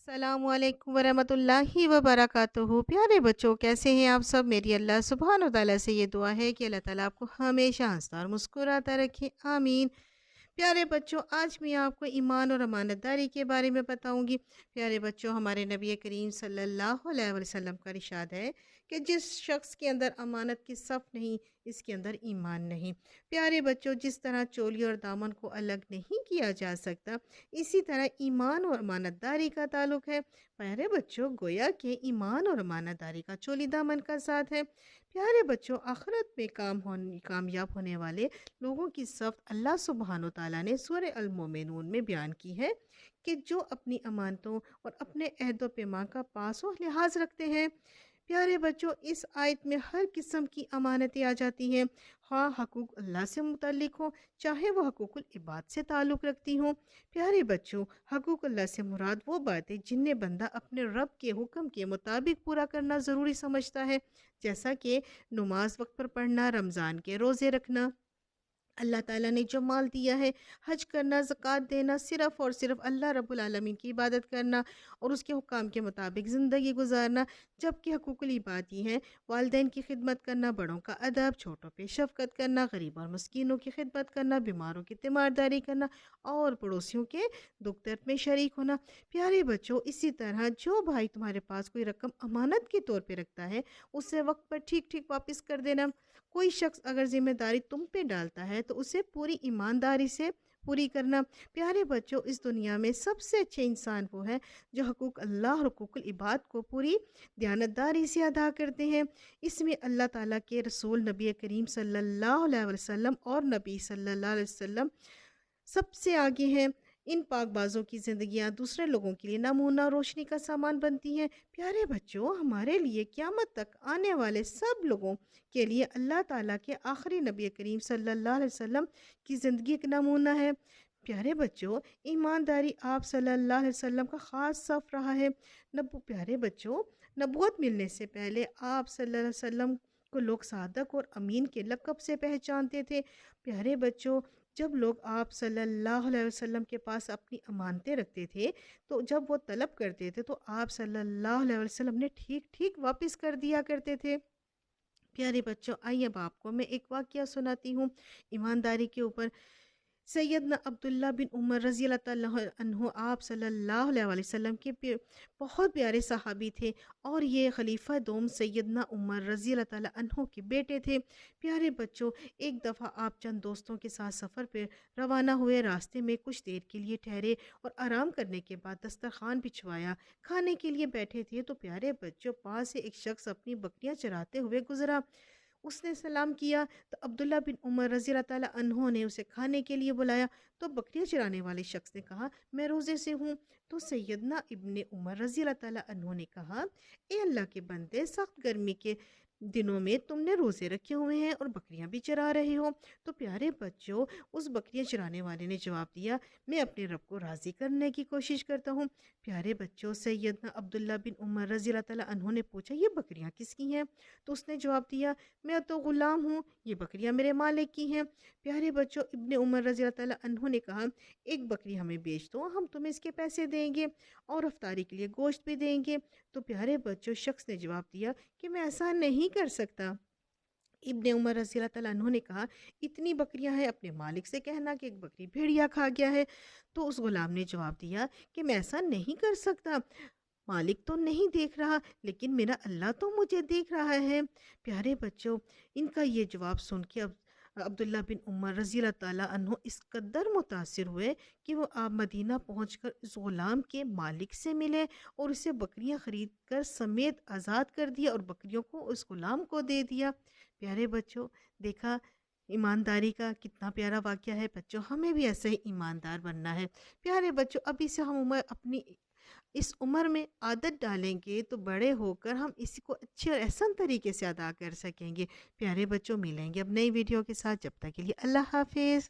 अस्सलाम वालेकुम वरहमतुल्लाहि वबरकातुहू। प्यारे बच्चों, कैसे हैं आप सब? मेरी अल्लाह सुब्हान व तआला से ये दुआ है कि अल्लाह ताला आपको हमेशा हंसता और मुस्कुराता रखे, आमीन। प्यारे बच्चों, आज मैं आपको ईमान और अमानतदारी के बारे में बताऊंगी। प्यारे बच्चों, हमारे नबी करीम सल्लल्लाहु अलैहि वसल्लम का इरशाद है कि जिस शख्स के अंदर अमानत की सफ़ नहीं, इसके अंदर ईमान नहीं। प्यारे बच्चों, जिस तरह चोली और दामन को अलग नहीं किया जा सकता, इसी तरह ईमान और अमानतदारी का ताल्लुक है। प्यारे बच्चों, गोया के ईमान और अमानतदारी का चोली दामन का साथ है। प्यारे बच्चों, आखिरत में कामयाब होने वाले लोगों की सफ़ अल्लाह सुब्हानो ताला ने सूरह अल मोमिनून में बयान की है कि जो अपनी अमानतों और अपने अहद पैमा का पास व लिहाज रखते हैं। प्यारे बच्चों, इस आयत में हर किस्म की अमानतें आ जाती हैं, हाँ हकूक़ अल्लाह से मुतल्लिक हो, चाहे वह हकूक़ुल इबाद से ताल्लुक़ रखती हों। प्यारे बच्चों, हकूक़ अल्लाह से मुराद वो बातें जिन्हें बंदा अपने रब के हुक्म के मुताबिक पूरा करना ज़रूरी समझता है, जैसा कि नमाज वक्त पर पढ़ना, रमज़ान के रोज़े रखना, अल्लाह ताला ने जो माल दिया है हज करना, ज़कात देना, सिर्फ़ और सिर्फ अल्लाह रब्बुल आलमीन की इबादत करना और उसके हुक्म के मुताबिक ज़िंदगी गुजारना। जबकि हकूक़ुल इबाद ये हैं वालिदैन की खिदमत करना, बड़ों का अदब, छोटों पे शफ़क़त करना, गरीब और मस्कीनों की खिदमत करना, बीमारों की तीमारदारी करना और पड़ोसियों के दुख दर्द में शरीक होना। प्यारे बच्चों, इसी तरह जो भाई तुम्हारे पास कोई रकम अमानत के तौर पर रखता है, उसे वक्त पर ठीक ठीक वापस कर देना। कोई शख्स अगर जिम्मेदारी तुम पे डालता है तो उसे पूरी ईमानदारी से पूरी करना। प्यारे बच्चों, इस दुनिया में सबसे अच्छे इंसान वो है जो हकूक़ अल्लाह और हकूक़ुल इबाद को पूरी दयानतदारी से अदा करते हैं। इसमें अल्लाह ताला के रसूल नबी करीम सल्लल्लाहु अलैहि वसल्लम और नबी सल्लल्लाहु अलैहि वसल्लम सबसे आगे हैं। इन पाकबाजों की ज़िंदगियां दूसरे लोगों के लिए नमूना रोशनी का सामान बनती हैं। प्यारे बच्चों, हमारे लिए क़यामत तक आने वाले सब लोगों के लिए अल्लाह ताला के आखिरी नबी करीम सल्लल्लाहु अलैहि वसल्लम की ज़िंदगी एक नमूना है। प्यारे बच्चों, ईमानदारी आप सल्लल्लाहु अलैहि वसल्लम का ख़ास सफ़ रहा है। प्यारे बच्चों, नबूवत मिलने से पहले आप सल्लल्लाहु अलैहि वसल्लम को लोग सादक और अमीन के लक़ब से पहचानते थे। प्यारे बच्चों, जब लोग आप सल्लल्लाहु अलैहि वसल्लम के पास अपनी अमानतें रखते थे, तो जब वो तलब करते थे तो आप सल्लल्लाहु अलैहि वसल्लम ने ठीक ठीक वापस कर दिया करते थे। प्यारे बच्चों, आइए अब आपको मैं एक वाक़या सुनाती हूँ ईमानदारी के ऊपर। सैयदना अब्दुल्ला बिन उमर रज़ी अल्लाह ताला अन्हु आप सल्लल्लाहु अलैहि वसल्लम के बहुत प्यारे सहाबी थे और ये खलीफा दोम सैयदना उमर रज़ी अल्लाह ताला अन्हु के बेटे थे। प्यारे बच्चों, एक दफ़ा आप चंद दोस्तों के साथ सफ़र पर रवाना हुए। रास्ते में कुछ देर के लिए ठहरे और आराम करने के बाद दस्तरखान बिछवाया, खाने के लिए बैठे थे तो प्यारे बच्चों, पास से एक शख्स अपनी बकरियां चराते हुए गुजरा। उसने सलाम किया तो अब्दुल्ला बिन उमर रज़ी अल्लाह ताला अन्हों ने उसे खाने के लिए बुलाया। तो बकरियां चराने वाले शख्स ने कहा, मैं रोज़े से हूँ। तो सैयदना इब्ने उमर रज़ी अल्लाह ताला अन्हों ने कहा, ए अल्लाह के बंदे, सख्त गर्मी के दिनों में तुमने रोज़े रखे हुए हैं और बकरियां भी चरा रहे हो। तो प्यारे बच्चों, उस बकरियां चराने वाले ने जवाब दिया, मैं अपने रब को राज़ी करने की कोशिश करता हूँ। प्यारे बच्चों, सैयदना अब्दुल्ला बिन उमर रज़ी अल्लाह ताला अन्हों ने पूछा, ये बकरियां किसकी हैं? तो उसने जवाब दिया, मैं तो ग़ुलाम हूँ, ये बकरियां मेरे मालिक की हैं। प्यारे बच्चों, इब्ने उमर रज़ी अल्लाह ताला अन्हु ने कहा, एक बकरी हमें बेच दो, हम तुम्हें इसके पैसे देंगे और अफ्तारी के लिए गोश्त भी देंगे। तो प्यारे बच्चों, शख्स ने जवाब दिया कि मैं ऐसा नहीं कर सकता। इब्ने उमर रज़ी अल्लाह ताला अन्हु ने कहा, इतनी बकरियां हैं, अपने मालिक से कहना कि एक बकरी भेड़िया खा गया है। तो उस गुलाम ने जवाब दिया कि मैं ऐसा नहीं कर सकता, मालिक तो नहीं देख रहा, लेकिन मेरा अल्लाह तो मुझे देख रहा है। प्यारे बच्चों, इनका ये जवाब सुन के अब अब्दुल्ला बिन उमर रज़ी अल्लाह ताला अन्हु इस कदर मुतासिर हुए कि वो आप मदीना पहुंचकर इस ग़ुलाम के मालिक से मिले और उसे बकरियां खरीद कर समेत आज़ाद कर दिया और बकरियों को उस ग़ुलाम को दे दिया। प्यारे बच्चों, देखा ईमानदारी का कितना प्यारा वाक़या है। बच्चों, हमें भी ऐसे ही ईमानदार बनना है। प्यारे बच्चों, अभी से हम अपनी इस उम्र में आदत डालेंगे तो बड़े होकर हम इसी को अच्छे और एहसन तरीके से अदा कर सकेंगे। प्यारे बच्चों, मिलेंगे अब नई वीडियो के साथ, जब तक के लिए अल्लाह हाफिज़।